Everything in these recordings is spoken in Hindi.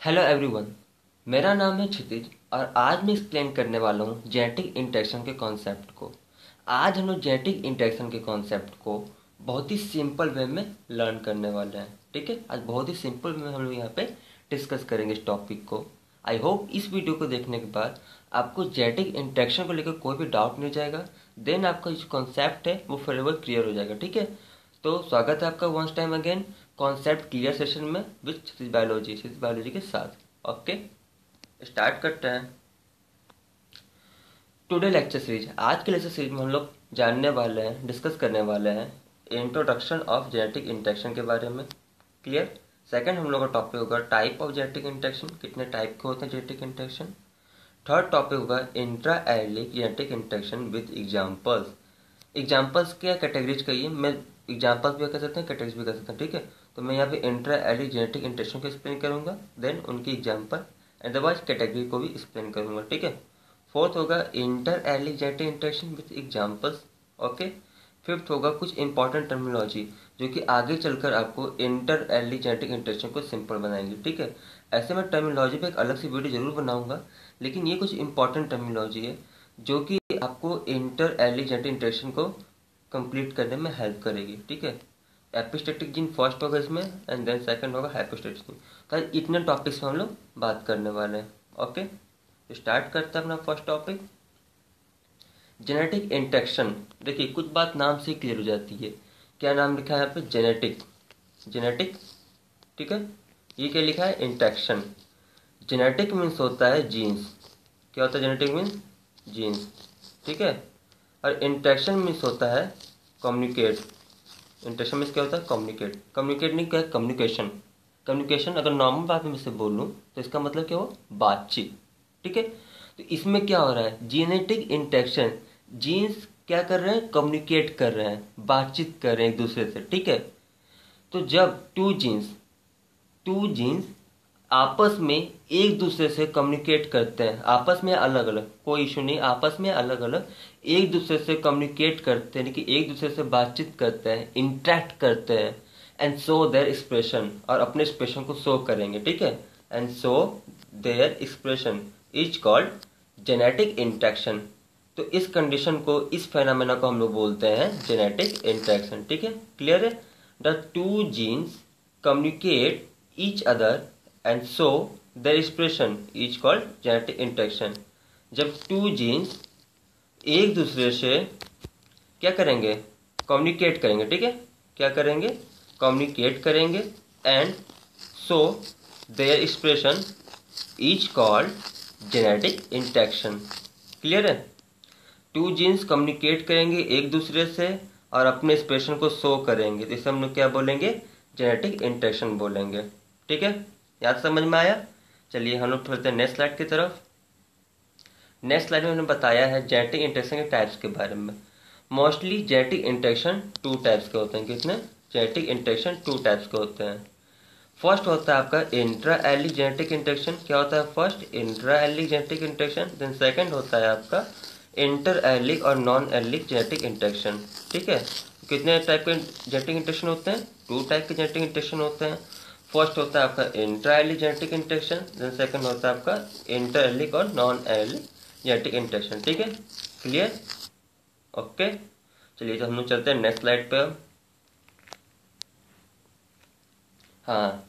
Hello everyone. मेरा नाम है क्षितिज और आज मैं एक्सप्लेन करने वाला हूँ जेनेटिक इंटरेक्शन के कॉन्सेप्ट को। आज हम लोग जेनेटिक इंटरेक्शन के कॉन्सेप्ट को बहुत ही सिंपल वे में लर्न करने वाले हैं। ठीक है, आज बहुत ही सिंपल वे में हम लोग यहाँ पे डिस्कस करेंगे इस टॉपिक को। आई होप इस वीडियो को देखने के बाद आपको जेनेटिक इंटरेक्शन को लेकर कोई भी डाउट नहीं जाएगा। देन आपका जो कॉन्सेप्ट है वो फॉरएवर क्लियर हो जाएगा। ठीक है, तो स्वागत है आपका once time again concept clear session में विद क्षितिज बायोलॉजी के साथ। ओके, स्टार्ट करते हैं टुडे लेक्चर सीरीज। आज के लेक्चर सीरीज में हम लोग जानने वाले हैं, डिस्कस करने वाले हैं इंट्रोडक्शन ऑफ जेनेटिक इंटरेक्शन के बारे में। क्लियर। सेकंड हम लोग का टॉपिक होगा टाइप ऑफ जेनेटिक इंटरेक्शन, कितने टाइप के होते हैं जेनेटिक इंटरेक्शन। थर्ड टॉपिक होगा intra allelic genetic interaction with examples. Examples क्या कैटेगरीज कहिए, मैं एग्जाम्पल्स भी कर सकते हैं, कैटेगरीज भी कर सकते हैं। ठीक है, तो मैं यहाँ पे इंट्रा एलिक जेनेटिक इंटरेक्शन को एक्सप्लेन करूंगा, देन उनकी एग्जाम्पल अदरवाइज कैटेगरी को भी एक्सप्लेन करूंगा। ठीक है। फोर्थ होगा inter allelic genetic interaction with examples. Okay. Fifth होगा कुछ इंपॉर्टेंट टर्मिनोलॉजी जो कि आगे चलकर आपको इंटर एलिक जेनेटिक इंटरेक्शन को सिंपल बनाएंगे। ठीक है, ऐसे मैं टर्मिनोलॉजी पे एक अलग से वीडियो जरूर बनाऊंगा, लेकिन ये कुछ इंपॉर्टेंट टर्मिनोलॉजी है जो कि आपको इंटर एलिक जेनेटिक इंटरेक्शन को कंप्लीट करने में हेल्प करेगी। ठीक है, एपिस्टेटिक जीन फर्स्ट होगा इसमें एंड देन सेकंड होगा हाइपोस्टेटिक जीन। तो इतने टॉपिक्स में हम लोग बात करने वाले हैं। ओके, तो स्टार्ट करते हैं अपना फर्स्ट टॉपिक जेनेटिक इंटरेक्शन। देखिए कुछ बात नाम से क्लियर हो जाती है। क्या नाम लिखा है यहाँ पे? जेनेटिक। जेनेटिक, ठीक है। ये क्या लिखा है? इंटरेक्शन। जेनेटिक मीन्स होता है जीन्स। क्या होता है जेनेटिक मीन्स? जीन्स। ठीक है, और इंटरेक्शन मीन्स होता है कम्युनिकेट। इंटरेक्शन मीन्स क्या होता है? कम्युनिकेट। कम्युनिकेट नहीं, क्या है? कम्युनिकेशन। कम्युनिकेशन अगर नॉर्मल बात में से बोलूँ तो इसका मतलब क्या हो? बातचीत। ठीक है, तो इसमें क्या हो रहा है? जेनेटिक इंटरेक्शन, जीन्स क्या कर रहे हैं? कम्युनिकेट कर रहे हैं, बातचीत कर रहे हैं एक दूसरे से। ठीक है, तो जब टू जीन्स आपस में एक दूसरे से कम्युनिकेट करते हैं, आपस में अलग अलग, कोई इशू नहीं, आपस में अलग अलग एक दूसरे से कम्युनिकेट करते हैं, कि एक दूसरे से बातचीत करते हैं, इंटरेक्ट करते हैं एंड शो देयर एक्सप्रेशन, और अपने एक्सप्रेशन को शो करेंगे। ठीक है, and show their expression is called genetic interaction. तो इस कंडीशन को, इस फेनोमेना को हम लोग बोलते हैं जेनेटिक इंटरेक्शन। ठीक है, क्लियर है? The two genes communicate each other and show their expression is called genetic interaction। जब टू जीन्स एक दूसरे से क्या करेंगे? कम्युनिकेट करेंगे। ठीक है, क्या करेंगे? कम्युनिकेट करेंगे and show their expression is called genetic interaction. Clear है? टू जीन्स कम्युनिकेट करेंगे एक दूसरे से और अपने एक्सप्रेशन को शो करेंगे, तो इसे हम लोग क्या बोलेंगे? जेनेटिक इंटरेक्शन बोलेंगे। ठीक है, याद समझ में आया? चलिए हम लोग चलते हैं नेक्स्ट स्लाइड की तरफ। नेक्स्ट स्लाइड में हमने बताया है जेनेटिक इंटरेक्शन के टाइप्स के बारे में। Mostly genetic interaction two types के होते हैं। कितने? जेनेटिक इंटरेक्शन टू टाइप्स के होते हैं। फर्स्ट होता है आपका इंट्रा एलिक जेनेटिक इंटरेक्शन। क्या होता है? First intra allelic genetic interaction, then second होता है आपका इंटर एलिक और नॉन एलिक जेनेटिक इंटरेक्शन। ठीक है, कितने टाइप के जेनेटिक इंटरेक्शन होते हैं? टू टाइप के जेनेटिक इंटरेक्शन होते हैं। फर्स्ट होता है आपका intra allelic genetic interaction, then second होता है आपका इंटर एलिक और नॉन एलिक जेनेटिक इंटरेक्शन। ठीक है, क्लियर? ओके, चलिए तो हम लोग चलते हैं नेक्स्ट स्लाइड पे। हाँ,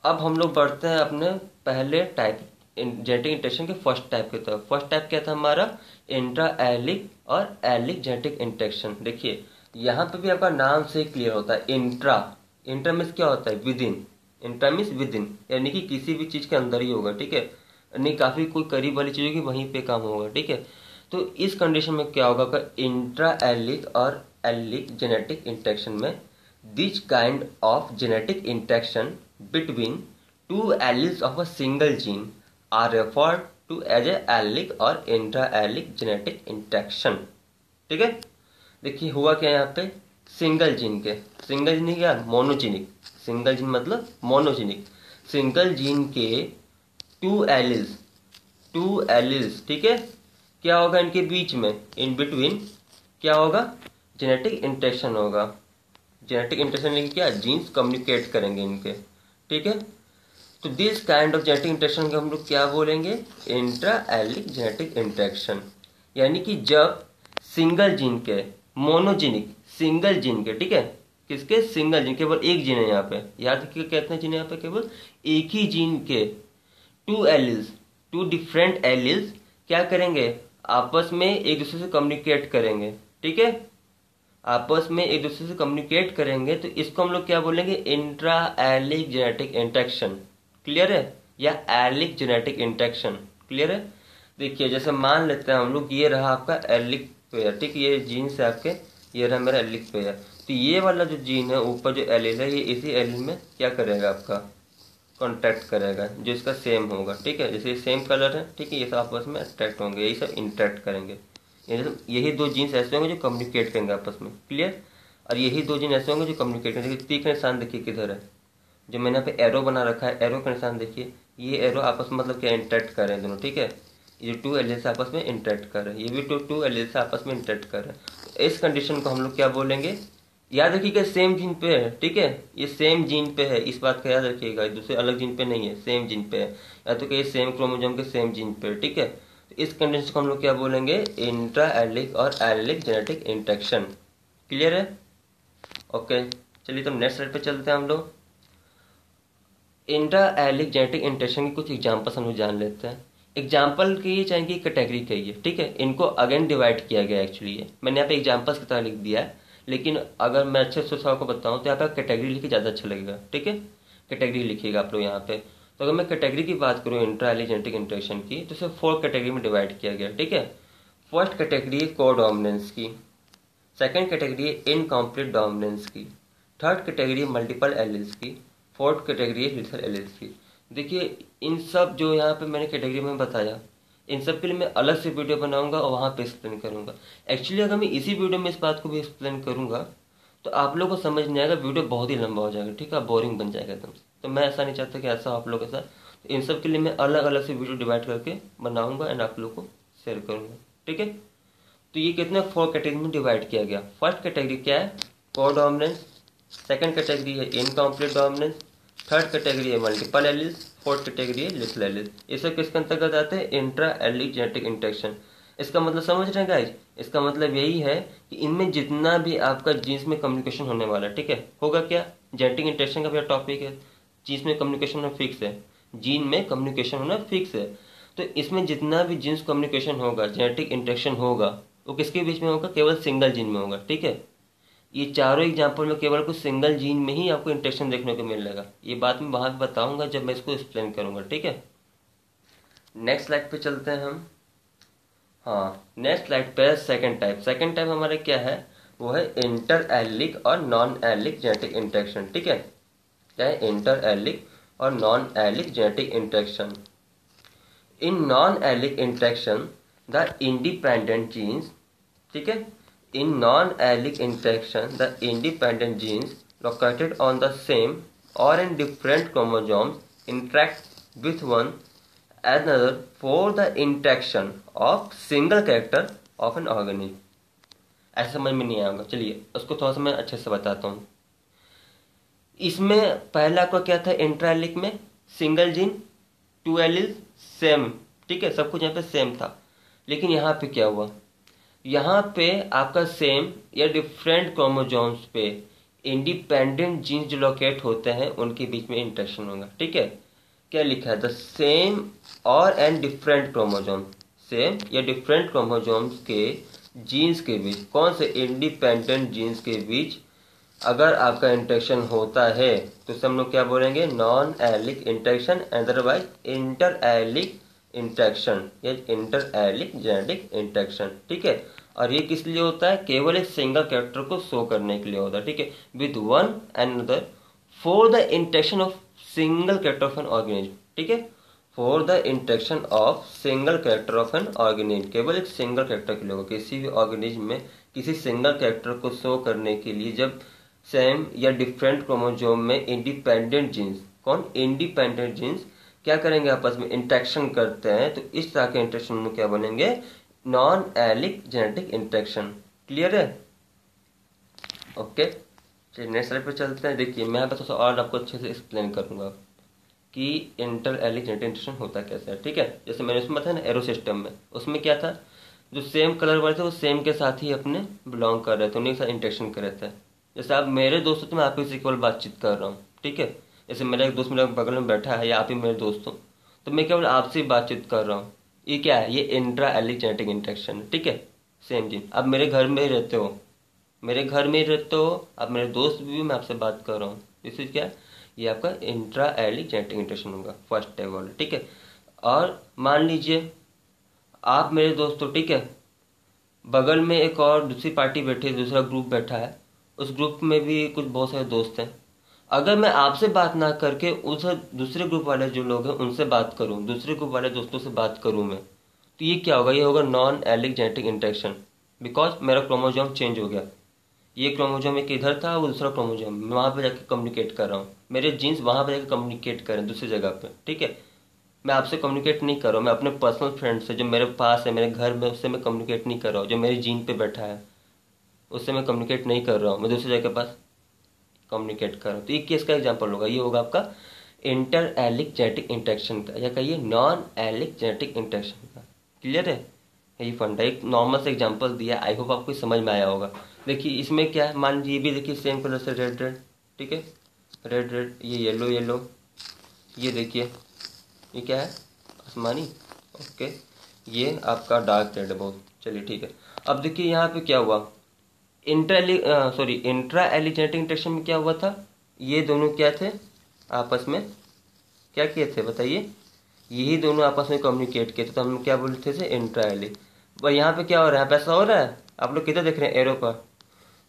अब हम लोग बढ़ते हैं अपने पहले टाइप जेनेटिक इंटरेक्शन के फर्स्ट टाइप की तरफ। फर्स्ट टाइप क्या था हमारा? इंट्रा एलिक और एलिक जेनेटिक इंटरेक्शन। देखिए यहाँ पे भी आपका नाम से क्लियर होता है इंट्रा। इंट्रा मीन्स क्या होता है? With in. Intra means with in, यानी कि किसी भी चीज के अंदर ही होगा। ठीक है, नहीं काफी कोई करीब वाली चीज होगी वहीं पे काम होगा। ठीक है, तो इस कंडीशन में क्या होगा? इंट्रा एलिक और एलिक जेनेटिक इंटरेक्शन में this kind of genetic interaction between two alleles of a single gene are referred to as a allic or intra-allic genetic interaction। ठीक है, देखिए हुआ क्या यहाँ पे? सिंगल जीन के, सिंगल जीन क्या? मोनोजीनिक। सिंगल जीन मतलब मोनोजीनिक। सिंगल जीन के टू एलिल्स, ठीक है, क्या होगा इनके बीच में? इन बिटवीन क्या होगा? जेनेटिक इंटरेक्शन होगा। जेनेटिक इंटरेक्शन क्या? जीन्स कम्युनिकेट करेंगे इनके। ठीक है, तो this kind of genetic interaction को हम लोग क्या बोलेंगे, इंट्रा एलिक जेनेटिक इंटरेक्शन। यानी कि जब सिंगल जीन के, मोनोजीनिक सिंगल जीन के, ठीक है, किसके, सिंगल जीन, केवल एक जीन है यहाँ पे, याद रखिए कितने जीन है यहाँ पे, केवल एक ही जीन के two alleles, two different alleles क्या करेंगे, आपस में एक दूसरे से कम्युनिकेट करेंगे, ठीक है, आपस में एक दूसरे से कम्युनिकेट करेंगे, तो इसको हम लोग क्या बोलेंगे, intra allelic genetic interaction. Clear है, या एलिक जेनेटिक इंटरेक्शन। क्लियर है। देखिए जैसे मान लेते हैं हम लोग, ये रहा आपका एलिक पेयर, ठीक है, ये जीन से आपके, ये रहा मेरा एलिक पेयर। तो ये वाला जो जीन है ऊपर जो एलिल है, ये इसी एलिल में क्या करेगा, आपका कॉन्टैक्ट करेगा, जो इसका सेम होगा, ठीक है, जैसे सेम कलर है, ठीक है, ये सब आपस में अट्रैक्ट होंगे, यही सब इंटरेक्ट करेंगे। यही दो जीन्स ऐसे होंगे जो कम्युनिकेट करेंगे आपस में। क्लियर। और यही दो जीन ऐसे होंगे जो कम्युनिकेट करेंगे। तीर का निशान देखिए किधर है, जो मैंने यहाँ पे एरो बना रखा है, एरो का निशान देखिए, ये एरो आपस में मतलब क्या इंटरेक्ट कर रहे हैं दोनों, ठीक है, ये टू एलिल से आपस में इंटरेक्ट कर रहे हैं, ये भी टू एलिल से आपस में इंटरेक्ट कर रहे हैं। तो इस कंडीशन को हम लोग क्या बोलेंगे, याद रखिएगा सेम जीन पे है, ठीक है, ये सेम जीन पे है, इस बात का याद रखिएगा, दूसरे अलग जीन पे नहीं है, सेम जीन पे है, या तो कि सेम क्रोमोसोम के सेम जीन पे है, ठीक है। तो इस कंडीशन को हम लोग क्या बोलेंगे, इंट्रा एलिक और एलिक जेनेटिक इंटरेक्शन। क्लियर है। ओके, चलिए तो नेक्स्ट स्लाइड पे चलते हैं हम लोग। इंट्रा एलिक जेनेटिक इंटरेक्शन की कुछ एग्जाम्पल्स हम लोग जान लेते हैं। एग्जाम्पल की चाहे कि कैटेगरी कहिए, ठीक है, इनको अगेन डिवाइड किया गया एक्चुअली है, मैंने यहाँ पे एग्जाम्पल्स की तरह लिख दिया है, लेकिन अगर मैं अच्छे से सबको बताऊँ तो यहाँ पे कैटेगरी लिखी ज़्यादा अच्छा लगेगा, ठीक है, कैटेगरी लिखिएगा आप लोग यहाँ पे। तो अगर मैं कैटेगरी की बात करूँ इंट्रा एलिक जेनेटिक इंटरेक्शन की, तो इसे 4 कैटेगरी में डिवाइड किया गया, ठीक है। फर्स्ट कैटेगरी है कोडोमिनेंस की, सेकेंड कैटेगरी है इनकम्प्लीट डोमिनेंस की, थर्ड कैटेगरी है मल्टीपल एलिल्स की, फोर्थ कैटेगरी है लिथल एलिल्स की। देखिए इन सब जो यहाँ पे मैंने कैटेगरी में बताया, इन सब के लिए मैं अलग से वीडियो बनाऊंगा और वहाँ पे एक्सप्लेन करूंगा। एक्चुअली अगर मैं इसी वीडियो में इस बात को भी एक्सप्लेन करूंगा तो आप लोग को समझ नहीं आएगा, वीडियो बहुत ही लंबा हो जाएगा, ठीक है, बोरिंग बन जाएगा एकदम से। तो मैं ऐसा नहीं चाहता कि ऐसा आप लोग के साथ, तो इन सब के लिए मैं अलग अलग से वीडियो डिवाइड करके बनाऊंगा एंड आप लोग को शेयर करूंगा, ठीक है। तो ये कितने 4 कैटेगरी में डिवाइड किया गया। फर्स्ट कैटेगरी क्या है, कोडोमिनेंस, सेकंड कैटेगरी है इनकम्प्लीट डोमिनेंस, थर्ड कैटेगरी है मल्टीपल एलिल्स, फोर्थ कैटेगरी है लिथल एलिल्स। ये सब किसके अंतर्गत आते हैं, इंट्रा एलिक जेनेटिक इंटरेक्शन। इसका मतलब समझ रहे हैं गाइस, इसका मतलब यही है कि इनमें जितना भी आपका जीन्स में कम्युनिकेशन होने वाला है, ठीक है, होगा क्या, जेनेटिक इंटरेक्शन का भी टॉपिक है, जीन्स में कम्युनिकेशन होना फिक्स है, जीन में कम्युनिकेशन होना फिक्स है। तो इसमें जितना भी जीन्स कम्युनिकेशन होगा, जेनेटिक इंटरेक्शन होगा, वो किसके बीच में होगा, केवल सिंगल जीन में होगा, ठीक है। ये चारों एग्जाम्पल में केवल कुछ सिंगल जीन में ही आपको इंटरेक्शन देखने को मिलेगा। ये बात मैं वहां पे बताऊंगा जब मैं इसको एक्सप्लेन करूंगा, ठीक है। नेक्स्ट स्लाइड पे चलते हैं हम। हाँ, नेक्स्ट स्लाइड पे सेकंड टाइप। सेकंड टाइप हमारा क्या है, वो है इंटर एलिक और नॉन एलिक जेनेटिक इंटरेक्शन, ठीक है। क्या है, इंटर एलिक और non allelic genetic interaction. In non allelic interaction the independent genes, ठीक है, in non-allic interaction the independent genes located on the same or in different chromosomes interact with one another for the interaction of single character of an organism। ऐसा समझ में नहीं आएगा, चलिए उसको थोड़ा सा मैं अच्छे से बताता हूँ। इसमें पहला आपका क्या था, इंट्रालिक में single gene, two allele same, ठीक है, सब कुछ यहाँ पे सेम था। लेकिन यहाँ पे क्या हुआ, यहाँ पे आपका सेम या डिफरेंट क्रोमोसोम्स पे इंडिपेंडेंट जीन्स जो लोकेट होते हैं उनके बीच में इंटरेक्शन होगा, ठीक है। क्या लिखा है, द सेम और एंड डिफरेंट क्रोमोसोम, सेम या डिफरेंट क्रोमोसोम्स के जीन्स के बीच, कौन से, इंडिपेंडेंट जीन्स के बीच अगर आपका इंटरेक्शन होता है तो हम लोग क्या बोलेंगे, non allelic interaction, otherwise inter allelic interaction या इंटर एलिक जेनेटिक इंटरेक्शन, ठीक है। और ये किस लिए होता है, केवल एक सिंगल कैरेक्टर को शो करने के लिए होता है, ठीक है, with one and other for the interaction of single character of an organism, ठीक है, for the interaction of single character of an organism, केवल एक सिंगल कैरेक्टर के लिए होगा। किसी भी ऑर्गेनिज्म में किसी सिंगल कैरेक्टर को शो करने के लिए जब सेम या डिफरेंट क्रोमोसोम में इंडिपेंडेंट जीन्स, कौन, इंडिपेंडेंट जीन्स क्या करेंगे, आपस में इंटरेक्शन करते हैं, तो इस तरह के इंटरेक्शन में क्या बनेंगे, non allelic genetic interaction. Clear है। ओके, चलिए नेक्स्ट स्लाइड पे चलते हैं। देखिए मैं बस और आपको अच्छे से एक्सप्लेन करूंगा। कि इंटर एलिक जेनेटिक इंटरेक्शन होता कैसे है, ठीक है। जैसे मैंने उसमें बताया ना एरो सिस्टम में, उसमें क्या था, जो सेम कलर वाले थे वो सेम के साथ ही अपने बिलोंग कर रहे थे, उन्हीं के साथ इंटरेक्शन कर रहे थे। जैसे आप मेरे दोस्त हो तो मैं आप ही से केवल बातचीत कर रहा हूँ, ठीक है। जैसे मेरा एक दोस्त मेरे बगल में बैठा है या आप ही मेरे दोस्त हो, तो मैं केवल आपसे ही बातचीत कर रहा हूँ। ये क्या है, ये इंट्रा एलिक जेनेटिक इंटरेक्शन है, ठीक है। सेम चीज, आप मेरे घर में ही रहते हो, मेरे घर में ही रहते हो, आप मेरे दोस्त भी हो, मैं आपसे बात कर रहा हूँ, दिस इज क्या, ये आपका इंट्रा एलिक जेनेटिक इंटरेक्शन होगा, फर्स्ट टाइप वाला, ठीक है। और मान लीजिए आप मेरे दोस्त हो, ठीक है, बगल में एक और दूसरी पार्टी बैठी है, दूसरा ग्रुप बैठा है, उस ग्रुप में भी कुछ बहुत सारे दोस्त हैं। अगर मैं आपसे बात ना करके उस दूसरे ग्रुप वाले जो लोग हैं उनसे बात करूं, दूसरे ग्रुप वाले दोस्तों से बात करूं मैं, तो ये क्या होगा, ये होगा non allelic genetic interaction, because मेरा क्रोमोजोम चेंज हो गया। ये क्रोमोजोम एक इधर था, वो दूसरा क्रोमोजोम मैं वहां पे जाके कम्युनिकेट कर रहा हूँ, मेरे जीन्स वहां पे जाके कम्युनिकेट कर रहे हैं दूसरी जगह पे, ठीक है। मैं आपसे कम्युनिकेट नहीं कर रहा हूँ, मैं अपने पर्सनल फ्रेंड से जो मेरे पास है, मेरे घर में, उससे मैं कम्युनिकेट नहीं कर रहा हूँ, जो मेरी जीन पे बैठा है उससे मैं कम्युनिकेट नहीं कर रहा हूँ, मैं दूसरी जगह के पास कम्युनिकेट कर रहा हूँ। तो ये केस का एग्जाम्पल होगा, ये होगा आपका इंटर एलिक जेनेटिक इंटरेक्शन का, या कहिए नॉन एलिक जेनेटिक इंटरेक्शन का। क्लियर है, यही फंडा, एक नॉर्मल से एग्जाम्पल दिया, आई होप आपको समझ में आया होगा। देखिए इसमें क्या है, मान लीजिए ये भी देखिए सेम कलर से रेड रेड, ठीक है, रेड रेड, ये येलो येलो, ये देखिए ये क्या है, आसमानी, ओके, ये आपका डार्क रेड है बहुत, चलिए ठीक है। अब देखिए यहाँ पे क्या हुआ, इंट्रा एलिजेनेटिक इंटरेक्शन में क्या हुआ था, ये दोनों क्या थे, आपस में क्या किए थे बताइए, यही दोनों आपस में कम्युनिकेट किए थे, तो हम क्या बोलते थे, इंट्रा एलिक। पर यहाँ पे क्या हो रहा है, पैसा हो रहा है, आप लोग किधर देख रहे हैं, एरो पर,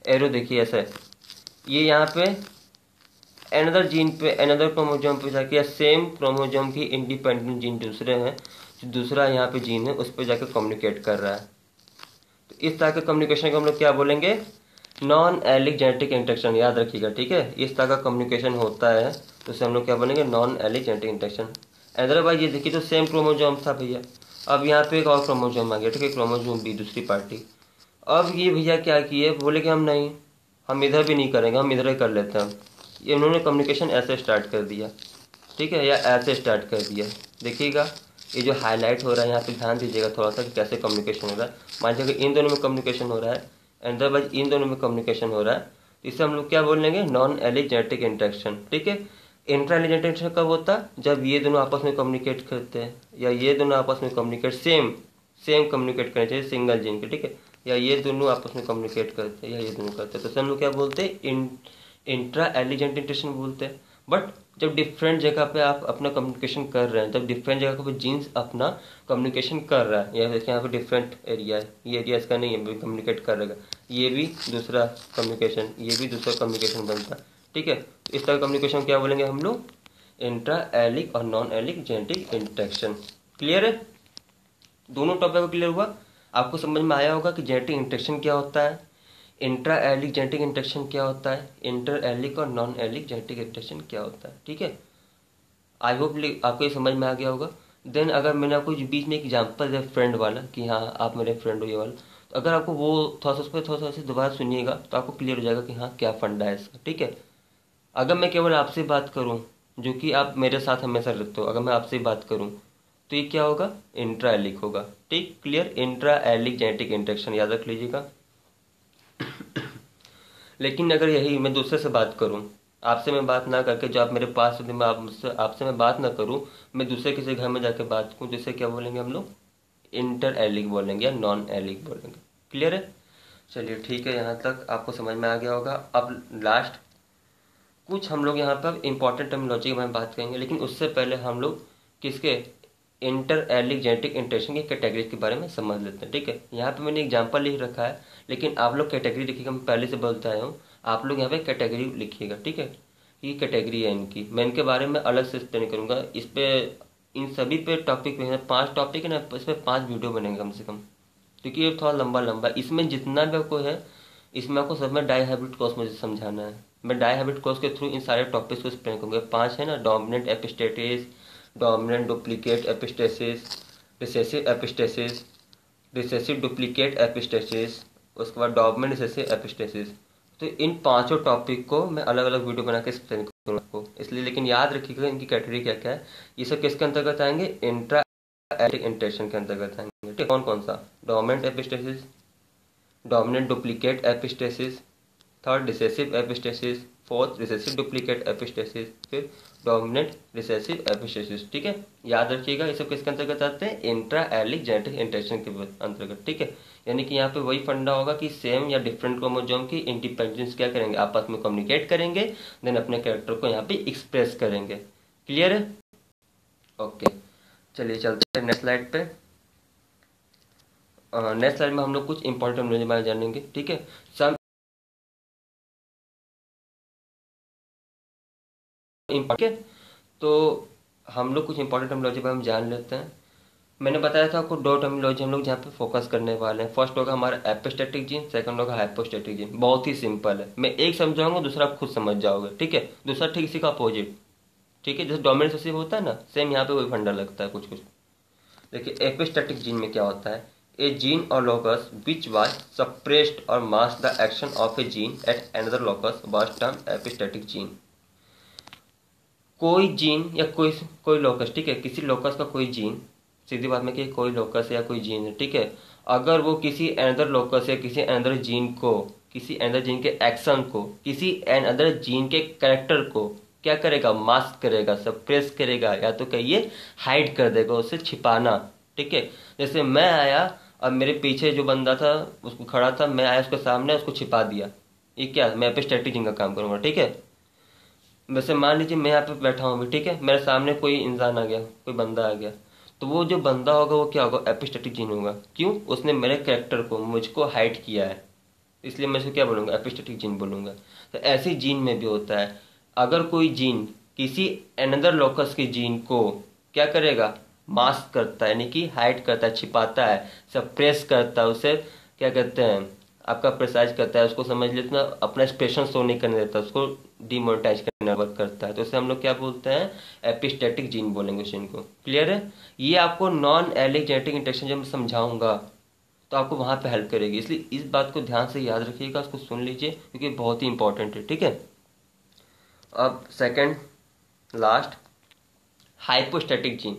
एरो देखिए ऐसा है, ये यहाँ पे अनदर जीन पे, अनदर क्रोमोजोम पे जाके, या सेम क्रोमोजोम की इंडिपेंडेंट जीन दूसरे हैं, जो दूसरा यहाँ पे जीन है उस पर जाकर कम्युनिकेट कर रहा है। तो इस तरह के कम्युनिकेशन को हम लोग क्या बोलेंगे, नॉन एलिक जेनेटिक इंटरेक्शन, याद रखिएगा, ठीक है। इस तरह का कम्युनिकेशन होता है तो उसे हम लोग क्या बोलेंगे, non allelic genetic interaction. Otherwise ये देखिए तो सेम क्रोमोजोम था भैया, अब यहाँ पे एक और क्रोमोजोम आ गया, ठीक है, क्रोमोजोम बी, दूसरी पार्टी। अब ये भैया क्या किए, बोले कि हम नहीं, हम इधर भी नहीं करेंगे, हम इधर ही कर लेते हैं। ये इन्होंने कम्युनिकेशन ऐसे स्टार्ट कर दिया, ठीक है, या ऐसे स्टार्ट कर दिया। देखिएगा ये जो हाईलाइट हो रहा है यहाँ पे ध्यान दीजिएगा थोड़ा सा कि कैसे कम्युनिकेशन हो रहा है। मान लीजिए इन दोनों में कम्युनिकेशन हो रहा है, अदरवाइज इन दोनों में कम्युनिकेशन हो रहा है, तो इसे हम लोग क्या बोल लेंगे, नॉन एलिक जेनेटिक इंटरेक्शन, ठीक है। इंट्रा एलिक जेनेटिक इंटरेक्शन कब होता है, जब ये दोनों आपस में कम्युनिकेट करते हैं, या ये दोनों आपस में कम्युनिकेट, सेम सेम कम्युनिकेट करना चाहिए सिंगल जीन के, ठीक है, या ये दोनों आपस में कम्युनिकेट करते हैं, या ये दोनों करते हैं, तो हम लोग क्या बोलते हैं, इंट्रा एलिक जेनेटिक इंटरेक्शन बोलते हैं। बट जब डिफरेंट जगह पे आप अपना कम्युनिकेशन कर रहे हैं, तब डिफरेंट जगह पे जीन्स अपना कम्युनिकेशन कर रहा है, या देखिए यहाँ पे डिफरेंट एरिया है, ये एरिया इसका नहीं है, कम्युनिकेट कर रहेगा, ये भी दूसरा कम्युनिकेशन, ये भी दूसरा कम्युनिकेशन बनता है, ठीक है। तो इस तरह का कम्युनिकेशन क्या बोलेंगे हम लोग, इंट्रा एलिक और non allelic genetic interaction. Clear है, दोनों टॉपिक को क्लियर हुआ, आपको समझ में आया होगा कि जेनेटिक इंटरेक्शन क्या होता है, इंट्रा एलिक जेनेटिक इंटरेक्शन क्या होता है, इंटर एलिक और नॉन एलिक जेनेटिक इंटरेक्शन क्या होता है, ठीक है। आई होप आपको ये समझ में आ गया होगा। देन अगर मैंने आपको बीच में एक एग्जाम्पल है फ्रेंड वाला, कि हाँ आप मेरे फ्रेंड हो ये वाला, तो अगर आपको वो थोड़ा सा उस पर थोड़ा सा ऐसे दोबारा सुनिएगा तो आपको क्लियर हो जाएगा कि हाँ क्या फंडा है इसका, ठीक है। अगर मैं केवल आपसे बात करूँ, जो कि आप मेरे साथ हमेशा रहते हो, अगर मैं आपसे बात करूँ तो ये क्या होगा, इंट्रा एलिक होगा, ठीक, clear, intra allelic genetic interaction याद रख लीजिएगा। लेकिन अगर यही मैं दूसरे से बात करूं, आपसे मैं बात ना करके, जो आप मेरे पास होते, मैं आप मुझसे आपसे मैं बात ना करूं, मैं दूसरे किसी घर में जाके बात करूं, जिसे क्या बोलेंगे हम लोग, इंटर एलिक बोलेंगे या नॉन एलिक बोलेंगे। क्लियर है, चलिए ठीक है, यहाँ तक आपको समझ में आ गया होगा। अब लास्ट कुछ हम लोग यहाँ पर इंपॉर्टेंट टर्मिनोलॉजी के बारे में बात करेंगे, लेकिन उससे पहले हम लोग किसके, इंटर एलिक जेनेटिक इंटरेक्शन की कैटेगरी के बारे में समझ लेते हैं, ठीक है। यहाँ पे मैंने एग्जांपल लिख रखा है, लेकिन आप लोग कैटेगरी लिखिएगा, मैं पहले से बोलता आया हूँ, आप लोग यहाँ पे कैटेगरी लिखिएगा, ठीक है। ये कैटेगरी है इनकी, मैं इनके बारे में अलग से एक्सप्लेन करूँगा, इस पे इन सभी पे टॉपिक पे 5 टॉपिक है ना, इस पर 5 वीडियो बनेंगे कम से कम, क्योंकि ये थोड़ा लंबा लंबा, इसमें जितना भी आपको है, इसमें आपको सब में डाईहाइब्रिड क्रॉस मुझे समझाना है। मैं डाईहाइब्रिड क्रॉस के थ्रू इन सारे टॉपिक्स को एक्सप्लेन करूँगा। 5 है ना, dominant epistasis, dominant duplicate epistasis, recessive epistasis, recessive duplicate epistasis, उसके बाद डोमिनेंट रिसेसिव एपिस्टेसिस, तो इन पांचों टॉपिक को मैं अलग अलग वीडियो बना के एक्सप्लेन करूँगा आपको, इसलिए लेकिन याद रखिएगा इनकी कैटेगरी क्या क्या है। ये सब किसके अंतर्गत आएंगे? इंट्रा एलिक इंटरेक्शन के अंतर्गत आएंगे। ठीक है, कौन कौन सा? Dominant epistasis, dominant duplicate epistasis, third recessive epistasis, fourth recessive duplicate epistasis, फिर डोमिनेंट रिसेसिव एपिस्टेसिस। ठीक है, याद रखिएगा ये सब किसके अंतर्गत आते हैं? इंट्रा एलिक जेनेटिक इंटरेक्शन के अंतर्गत। ठीक है, यानी कि यहाँ पे वही फंडा होगा कि सेम या डिफरेंट क्रोमोसोम की इंडिपेंडेंस क्या करेंगे? आपस में कम्युनिकेट करेंगे, देन अपने कैरेक्टर को यहाँ पे एक्सप्रेस करेंगे। क्लियर है? ओके, चलिए चलते हैं नेक्स्ट स्लाइड पे। नेक्स्ट स्लाइड में हम लोग कुछ इंपॉर्टेंट टर्मिनोलॉजी बारे में जानेंगे। ठीक है, सम इम्पॉर्टेंट, तो हम लोग कुछ इंपॉर्टेंट टर्मिनोलॉजी पर हम जान लेते हैं। मैंने बताया था आपको दो टर्मिनोलॉजी हम लोग जहाँ पे फोकस करने वाले हैं। फर्स्ट होगा हमारा एपिस्टेटिक जीन, सेकंड होगा हाइपोस्टेटिक जीन। बहुत ही सिंपल है, मैं एक समझाऊंगा, दूसरा आप खुद समझ जाओगे। ठीक है, दूसरा ठीक इसी का अपोजिट। ठीक है, जैसे डोमिनेंट रिसेसिव होता है ना, सेम यहाँ पे वही फंडा लगता है कुछ कुछ। देखिए एपिस्टेटिक जीन में क्या होता है? ए जीन और लोकस विच वाज सप्रेस्ड और mask the action of A gene at another locus was term epistatic gene. कोई जीन या कोई कोई लोकस, ठीक है, किसी लोकस का कोई जीन, सीधी बात में कि कोई लोकस या कोई जीन है, ठीक है, अगर वो किसी अनदर लोकस या किसी अनदर जीन को, किसी अनदर जीन के एक्शन को, किसी अनदर जीन के कैरेक्टर को क्या करेगा? मास्क करेगा, सप्रेस करेगा, या तो कहिए हाइड कर देगा, उसे छिपाना। ठीक है, जैसे मैं आया, अब मेरे पीछे जो बंदा था उसको खड़ा था, मैं आया उसके सामने, उसको छिपा दिया। ये क्या? मैं एपिस्टेटिक जीन का काम करूंगा। ठीक है, वैसे मान लीजिए मैं यहाँ पे बैठा हूँ अभी, ठीक है, मेरे सामने कोई इंसान आ गया, कोई बंदा आ गया, तो वो जो बंदा होगा वो क्या होगा? एपिस्टेटिक जीन होगा। क्यों? उसने मेरे कैरेक्टर को, मुझको हाइड किया है, इसलिए मैं इसको क्या बोलूंगा? एपिस्टेटिक जीन बोलूंगा। तो ऐसे जीन में भी होता है, अगर कोई जीन किसी अनदर लोकस के जीन को क्या करेगा? मास्क करता है, यानी कि हाइड करता है, छिपाता है, सप्रेस करता है, उसे क्या कहते हैं? आपका प्रेसाइज करता है, उसको समझ लेते हैं, अपना एक्सप्रेशन शो नहीं करने देता, उसको डिमोनेटाइज करने वर्क करता है, तो इसे हम लोग क्या बोलते हैं? एपिस्टेटिक जीन बोलेंगे उस जीन को। क्लियर है? ये आपको नॉन एलिक जेनेटिक इंटरेक्शन जब मैं समझाऊंगा तो आपको वहां पे हेल्प करेगी, इसलिए इस बात को ध्यान से याद रखिएगा, उसको सुन लीजिए क्योंकि बहुत ही इंपॉर्टेंट है। ठीक है, अब सेकंड लास्ट, हाइपोस्टैटिक जीन।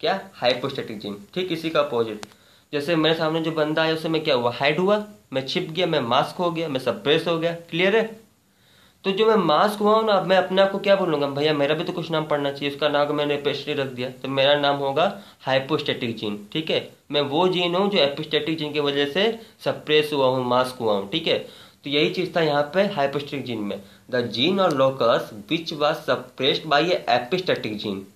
क्या? हाइपोस्टैटिक जीन, ठीक इसी का अपोजिट। जैसे मेरे सामने जो बंदा है, उससे मैं क्या हुआ? हाइड हुआ, मैं छिप गया, मैं मास्क हो गया, मैं सप्रेस हो गया। क्लियर है? तो जो मैं मास्क हुआ हूं ना, अब मैं अपने आप को क्या बोलूंगा? भैया मेरा भी तो कुछ नाम पड़ना चाहिए, उसका नाम मैंने एपिस्टेटिक रख दिया, तो मेरा नाम होगा हाइपोस्टैटिक जीन। ठीक है, मैं वो जीन हूँ जो एपिस्टेटिक जीन की वजह से सप्रेस हुआ हूँ, मास्क हुआ हूँ। ठीक है, तो यही चीज था यहाँ पे हाइपोस्टैटिक जीन में। द जीन और locus which was suppressed bye A epistatic gene,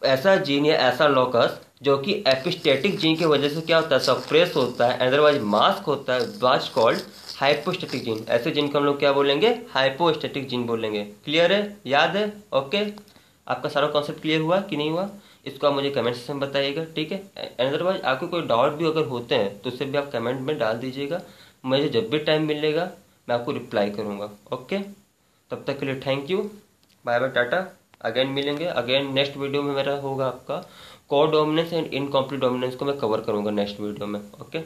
ऐसा जीन या ऐसा लोकस जो कि एपिस्टेटिक जीन की वजह से क्या होता है? सप्रेस होता है, अदरवाइज मास्क होता है, वाज कॉल्ड हाइपोस्टैटिक जीन। ऐसे जीन को हम लोग क्या बोलेंगे? हाइपोस्टैटिक जीन बोलेंगे। क्लियर है? याद है? ओके, आपका सारा कॉन्सेप्ट क्लियर हुआ कि नहीं हुआ? इसको आप मुझे कमेंट सेक्शन में बताइएगा। ठीक है, अदरवाइज आपको कोई डाउट भी अगर होते हैं तो उसे भी आप कमेंट में डाल दीजिएगा, मुझे जब भी टाइम मिलेगा मैं आपको रिप्लाई करूंगा। ओके, तब तक के लिए thank you, bye bye, tata. Again मिलेंगे, अगेन नेक्स्ट वीडियो में मेरा होगा आपका कोडोमिनेंस एंड इनकम्प्लीट डोमिनेंस को मैं कवर करूंगा नेक्स्ट वीडियो में। ओके।